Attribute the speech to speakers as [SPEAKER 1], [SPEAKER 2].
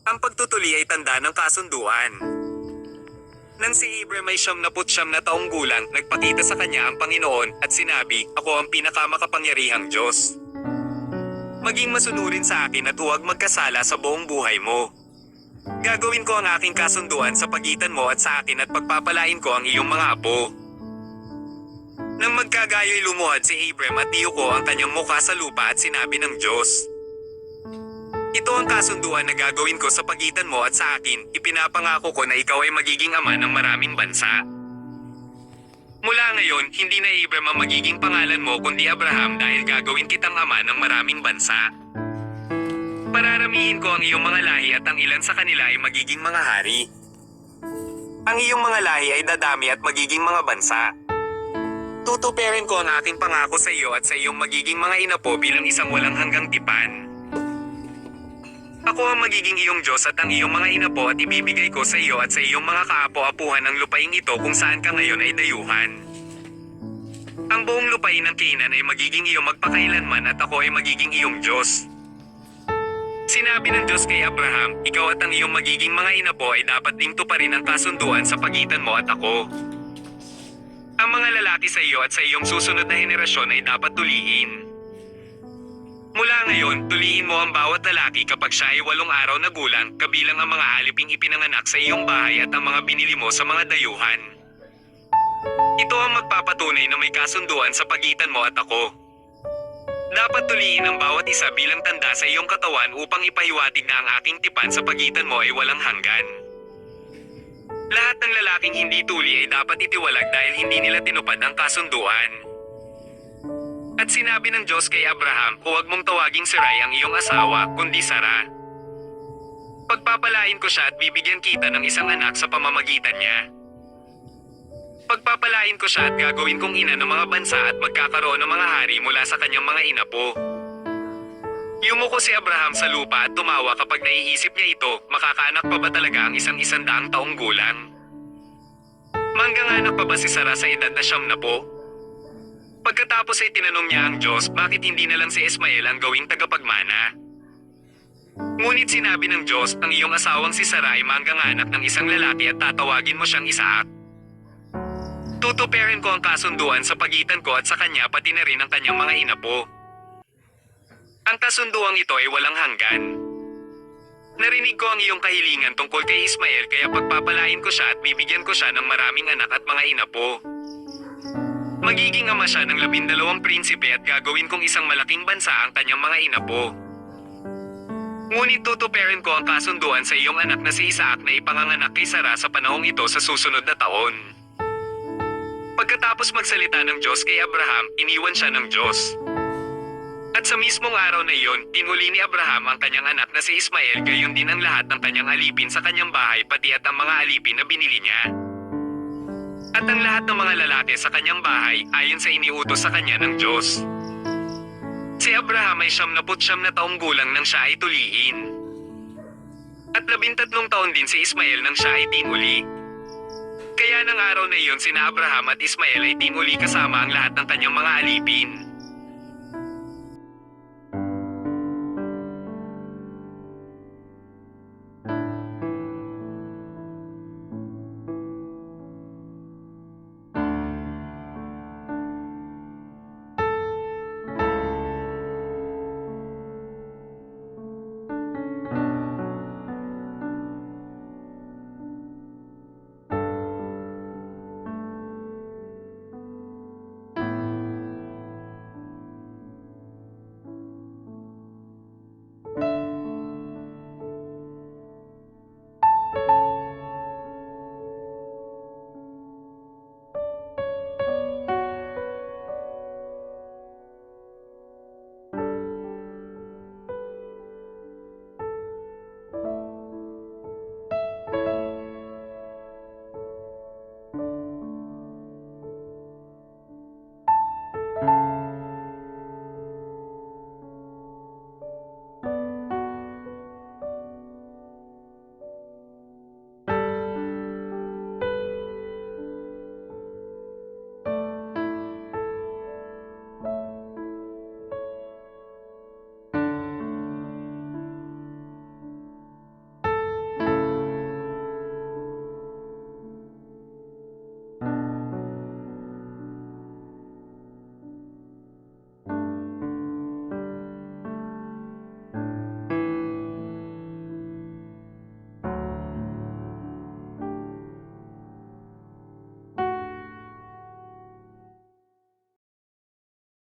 [SPEAKER 1] Ang pagtutuli ay tanda ng kasunduan. Nang si Abraham ay 99 na taong gulang, nagpakita sa kanya ang Panginoon at sinabi, "Ako ang pinakamakapangyarihang Diyos. Maging masunurin sa akin at huwag magkasala sa buong buhay mo. Gagawin ko ang aking kasunduan sa pagitan mo at sa akin at pagpapalain ko ang iyong mga apo." Nang magkagayo'y lumuhad si Abraham at niyuko ang kanyang mukha sa lupa at sinabi ng Diyos, "Ito ang kasunduan na gagawin ko sa pagitan mo at sa akin, ipinapangako ko na ikaw ay magiging ama ng maraming bansa. Mula ngayon, hindi na Abraham ang magiging pangalan mo kundi Abraham dahil gagawin kitang ama ng maraming bansa. Pararamihin ko ang iyong mga lahi at ang ilan sa kanila ay magiging mga hari. Ang iyong mga lahi ay dadami at magiging mga bansa. Tutuparin ko ang aking pangako sa iyo at sa iyong magiging mga inapo bilang isang walang hanggang tipan. Ako ang magiging iyong Diyos at ang iyong mga inapo at ibibigay ko sa iyo at sa iyong mga kaapo-apuhan ang lupaing ito kung saan ka ngayon ay dayuhan. Ang buong lupain ng Canaan ay magiging iyong magpakailanman at ako ay magiging iyong Diyos." Sinabi ng Diyos kay Abraham, "Ikaw at ang iyong magiging mga inapo ay dapat ding tuparin ang kasunduan sa pagitan mo at ako. Ang mga lalaki sa iyo at sa iyong susunod na henerasyon ay dapat tuliin. Mula ngayon, tuliin mo ang bawat lalaki kapag siya ay 8 araw na gulang, kabilang ang mga aliping ipinanganak sa iyong bahay at ang mga binili mo sa mga dayuhan. Ito ang magpapatunay na may kasunduan sa pagitan mo at ako. Dapat tuliin ang bawat isa bilang tanda sa iyong katawan upang ipahiwatig na ang aking tipan sa pagitan mo ay walang hanggan. Lahat ng lalaking hindi tuli ay dapat itiwalag dahil hindi nila tinupad ang kasunduan." At sinabi ng Diyos kay Abraham, "Huwag mong tawaging Sarai ang iyong asawa, kundi Sara. Pagpapalain ko siya at bibigyan kita ng isang anak sa pamamagitan niya. Pagpapalain ko siya at gagawin kong ina ng mga bansa at magkakaroon ng mga hari mula sa kanyang mga inapo." Yumuko si Abraham sa lupa at tumawa kapag naiisip niya ito, makakaanak pa ba talaga ang isang-100 taong gulang? Mangganganak pa ba si Sara sa edad na 90? Pagkatapos ay tinanong niya ang Diyos, bakit hindi na lang si Ismael ang gawing tagapagmana? Ngunit sinabi ng Diyos, ang iyong asawang si Sara ay mangganganak ng isang lalaki at tatawagin mo siyang Isaac. Tutuparin ko ang kasunduan sa pagitan ko at sa kanya pati na rin ang kanyang mga inapo. Ang kasunduang ito ay walang hanggan. Narinig ko ang iyong kahilingan tungkol kay Ismael kaya pagpapalain ko siya at bibigyan ko siya ng maraming anak at mga inapo. Magiging ama siya ng 12 prinsipe at gagawin kong isang malaking bansa ang kanyang mga inapo. Ngunit tutuparin ko ang kasunduan sa iyong anak na si Isaac na ipanganganak kay Sara sa panahong ito sa susunod na taon." Pagkatapos magsalita ng Diyos kay Abraham, iniwan siya ng Diyos. At sa mismong araw na iyon, tinuli ni Abraham ang kanyang anak na si Ismael gayon din ang lahat ng kanyang alipin sa kanyang bahay pati at ang mga alipin na binili niya. At ang lahat ng mga lalaki sa kanyang bahay ayon sa iniutos sa kanya ng Diyos. Si Abraham ay 99 na taong gulang nang siya ay tuliin. At 13 taon din si Ismael nang siya ay tinuli. Kaya ng araw na iyon sina Abraham at Ismael ay tinuli kasama ang lahat ng kanyang mga alipin.